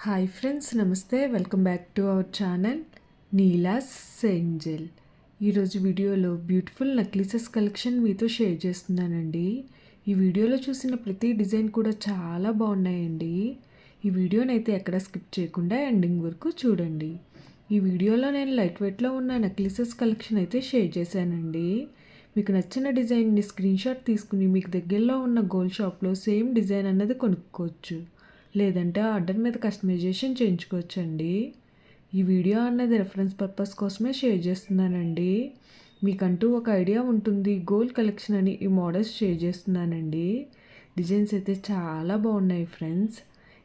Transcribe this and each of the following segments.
Hi friends, నమస్తే. Welcome back to our channel Neela's Angel. ఈరోజు వీడియోలో బ్యూటిఫుల్ నెక్లెసెస్ కలెక్షన్ మీతో షేర్ చేస్తున్నానండి. ఈ వీడియోలో చూసిన ప్రతి డిజైన్ కూడా చాలా బాగున్నాయండి. ఈ వీడియోని అయితే ఎక్కడ స్కిప్ చేయకుండా ఎండింగ్ వరకు చూడండి. ఈ వీడియోలో నేను లైట్ వెయిట్లో ఉన్న నెక్లెసెస్ కలెక్షన్ అయితే షేర్ చేశానండి. మీకు నచ్చిన డిజైన్ని స్క్రీన్ షాట్ తీసుకుని మీకు దగ్గరలో ఉన్న గోల్డ్ షాప్లో సేమ్ డిజైన్ అన్నది కొనుక్కోవచ్చు, లేదంటే ఆర్డర్ మీద కస్టమైజేషన్ చేయించుకోవచ్చండి. ఈ వీడియో అన్నది రెఫరెన్స్ పర్పస్ కోసమే షేర్ చేస్తున్నానండి. మీకంటూ ఒక ఐడియా ఉంటుంది గోల్డ్ కలెక్షన్ అని ఈ మోడల్స్ షేర్ చేస్తున్నానండి. డిజైన్స్ అయితే చాలా బాగున్నాయి ఫ్రెండ్స్.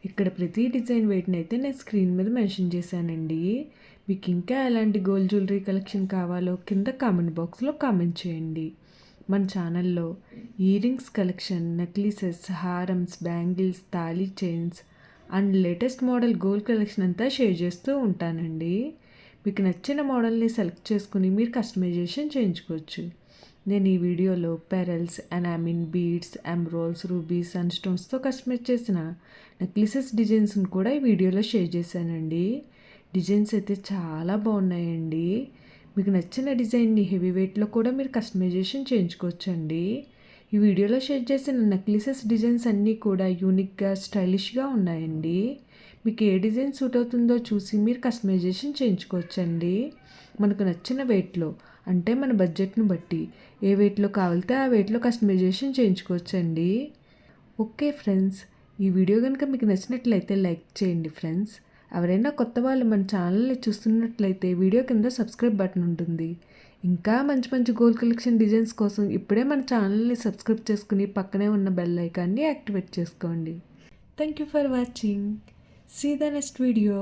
ఇక్కడ ప్రతి డిజైన్ వెయిట్ని అయితే నేను స్క్రీన్ మీద మెన్షన్ చేశానండి. మీకు ఇంకా ఎలాంటి గోల్డ్ జ్యువెలరీ కలెక్షన్ కావాలో కింద కామెంట్ బాక్స్లో కామెంట్ చేయండి. మన ఛానల్లో ఇయర్ రింగ్స్ కలెక్షన్, నెక్లెసెస్, హారమ్స్, బ్యాంగిల్స్, తాళీ chains and latest model gold collection అంతా షేర్ చేస్తూ ఉంటానండి. మీకు నచ్చిన మోడల్ని సెలెక్ట్ చేసుకుని మీరు కస్టమైజేషన్ చేయించుకోవచ్చు. నేను ఈ వీడియోలో pearls, enamel, beads, emeralds, rubies and స్టోన్స్తో కస్టమైజ్ చేసిన నెక్లెసెస్ డిజైన్స్ని కూడా ఈ వీడియోలో షేర్ చేశానండి. డిజైన్స్ అయితే చాలా బాగున్నాయండి. మీకు నచ్చిన డిజైన్ని హెవీ వెయిట్లో కూడా మీరు కస్టమైజేషన్ చేయించుకోవచ్చండి. ఈ వీడియోలో షేర్ చేసిన నెక్లెసెస్ డిజైన్స్ అన్నీ కూడా యూనిక్గా, స్టైలిష్గా ఉన్నాయండి. మీకు ఏ డిజైన్ సూట్ అవుతుందో చూసి మీరు కస్టమైజేషన్ చేయించుకోవచ్చండి. మనకు నచ్చిన వెయిట్లో, అంటే మన బడ్జెట్ను బట్టి ఏ వెయిట్లో కావాలితే ఆ వెయిట్లో కస్టమైజేషన్ చేయించుకోవచ్చండి. ఓకే ఫ్రెండ్స్, ఈ వీడియో కనుక మీకు నచ్చినట్లయితే లైక్ చేయండి ఫ్రెండ్స్. ఎవరైనా కొత్త వాళ్ళు మన ఛానల్ని చూస్తున్నట్లయితే వీడియో కింద సబ్స్క్రైబ్ బటన్ ఉంటుంది. ఇంకా మంచి మంచి గోల్డ్ కలెక్షన్ డిజైన్స్ కోసం ఇప్పుడే మన ఛానల్ని సబ్స్క్రైబ్ చేసుకుని పక్కనే ఉన్న బెల్ ఐకాన్ని యాక్టివేట్ చేసుకోండి. Thank you for watching. See the next video.